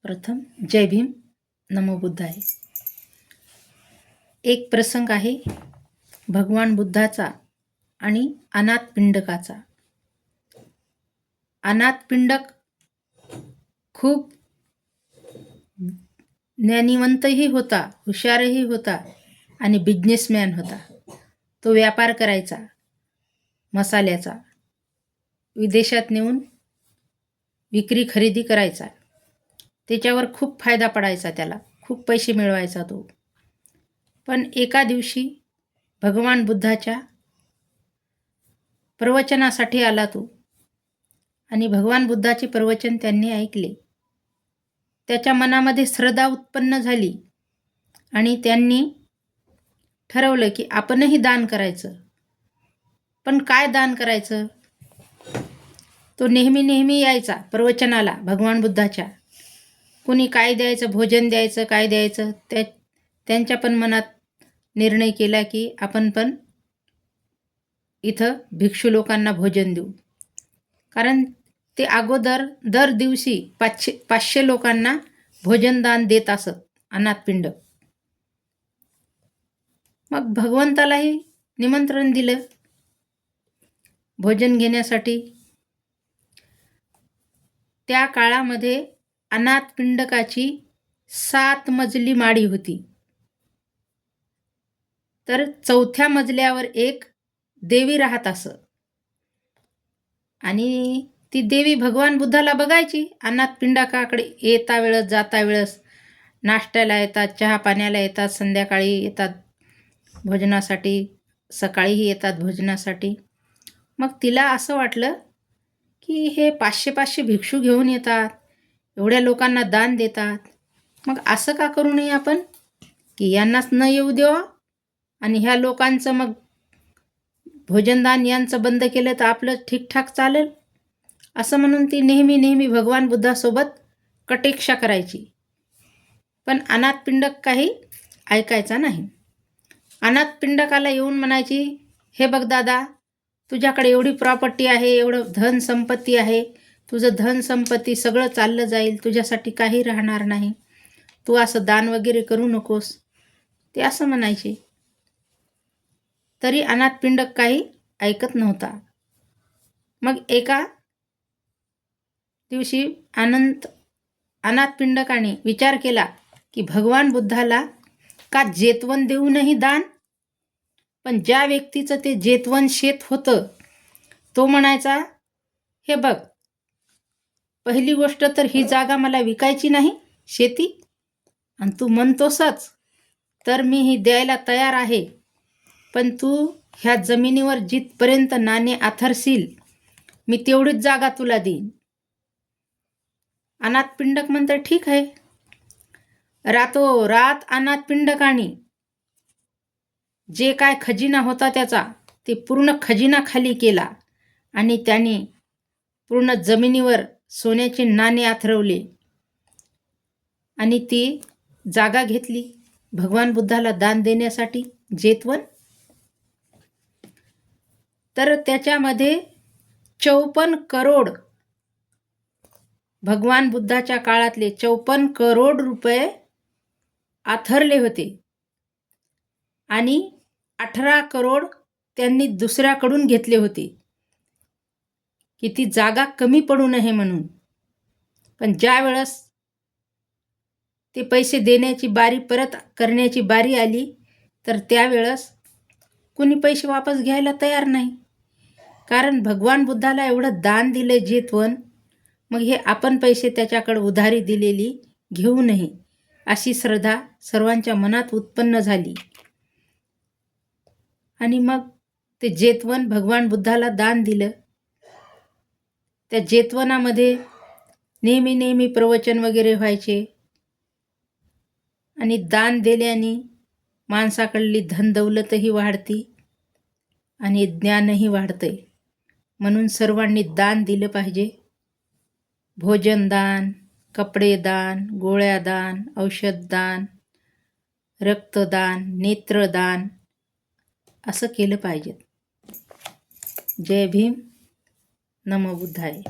प्रथम जय भीम, नमो बुद्धाय. एक प्रसंग आहे भगवान बुद्धाचा आणि अनाथ पिंडकाचा. अनाथ पिंडक खूप ज्ञानीवंतही होता, हुशारही होता आणि बिझनेसमॅन होता. तो व्यापार करायचा मसाल्याचा, विदेशात नेऊन विक्री खरेदी करायचा. त्याच्यावर खूप फायदा पडायचा, त्याला खूप पैसे मिळवायचा तो. पण एका दिवशी भगवान बुद्धाच्या प्रवचनासाठी आला तो आणि भगवान बुद्धाचे प्रवचन त्यांनी ऐकले. त्याच्या मनामध्ये श्रद्धा उत्पन्न झाली आणि त्यांनी ठरवलं की आपणही दान करायचं. पण काय दान करायचं? तो नेहमी यायचा प्रवचनाला भगवान बुद्धाच्या. कुणी काय द्यायचं, भोजन द्यायचं, काय द्यायचं, त्यांच्या पण मनात निर्णय केला की आपण पण इथं भिक्षू लोकांना भोजन देऊ. कारण ते अगोदर दर दिवशी 500 लोकांना भोजनदान देत असत अनाथपिंड. मग भगवंतालाही निमंत्रण दिलं भोजन घेण्यासाठी. त्या काळामध्ये अनाथपिंडकाची 7 मजली माडी होती. तर 4थ्या मजल्यावर एक देवी राहत असं. आणि ती देवी भगवान बुद्धाला बघायची. अनाथपिंडकाकडे येता वेळेस जाता वेळेस नाश्त्याला येतात, चहा पाण्याला येतात, संध्याकाळी येतात भोजनासाठी, सकाळीही येतात भोजनासाठी. मग तिला असं वाटलं की हे 500 भिक्षू घेऊन येतात, एवढ्या लोकांना दान देतात, मग असं का करू नये आपण की यांनाच न येऊ देवा आणि ह्या लोकांचं मग भोजनदान यांचं बंद केलं तर आपलं ठीकठाक चालेल. असं म्हणून ती नेहमी भगवान बुद्धासोबत कटेक्षा करायची. पण अनाथपिंडक काही ऐकायचा नाही. अनाथपिंडकाला येऊन म्हणायची, हे बघ दादा, तुझ्याकडे एवढी प्रॉपर्टी आहे, एवढं धन संपत्ती आहे, तुझं धन संपत्ती सगळं चाललं जाईल, तुझ्यासाठी काही राहणार नाही, तू असं दान वगैरे करू नकोस, ते असं म्हणायचे. तरी अनाथपिंडक काही ऐकत नव्हता. मग एका दिवशी अनाथपिंडकाने विचार केला की भगवान बुद्धाला का जेतवन देऊनही दान. पण ज्या व्यक्तीचं ते जेतवन शेत होतं तो म्हणायचा, हे बघ, पहिली गोष्ट तर ही जागा मला विकायची नाही शेती, आणि तू म्हणतोसच तर मी ही द्यायला तयार आहे, पण तू ह्या जमिनीवर जिथपर्यंत नाणे आथरशील मी तेवढीच जागा तुला देईन. अनाथपिंडक म्हणतं ठीक आहे. रातोरात अनाथपिंडकाने जे काय खजिना होता त्याचा ते पूर्ण खजिना खाली केला आणि त्याने पूर्ण जमिनीवर सोन्याचे नाणे आथरवले आणि ती जागा घेतली भगवान बुद्धाला दान देण्यासाठी, जेतवन. तर त्याच्यामध्ये 54 करोड भगवान बुद्धाच्या काळातले 54 करोड रुपये आथरले होते आणि 18 करोड त्यांनी दुसऱ्याकडून घेतले होते की ती जागा कमी पडू नये म्हणून. पण ज्या वेळेस ते पैसे देण्याची बारी, परत करण्याची बारी आली, तर त्यावेळेस कुणी पैसे वापस घ्यायला तयार नाही. कारण भगवान बुद्धाला एवढं दान दिलं जेतवन, मग हे आपण पैसे त्याच्याकडे उधारी दिलेली घेऊ नये अशी श्रद्धा सर्वांच्या मनात उत्पन्न झाली. आणि मग ते जेतवन भगवान बुद्धाला दान दिलं. त्या जेतवनामध्ये नेहमी प्रवचन वगैरे व्हायचे आणि दान दिल्याने माणसाकडली धनदौलतही वाढती आणि ज्ञानही वाढतंय. म्हणून सर्वांनी दान दिलं पाहिजे. भोजनदान, कपडेदान, गोळ्यादान, औषधदान, रक्तदान, नेत्रदान असं केलं पाहिजे. जय भीम, नमो बुद्धाय.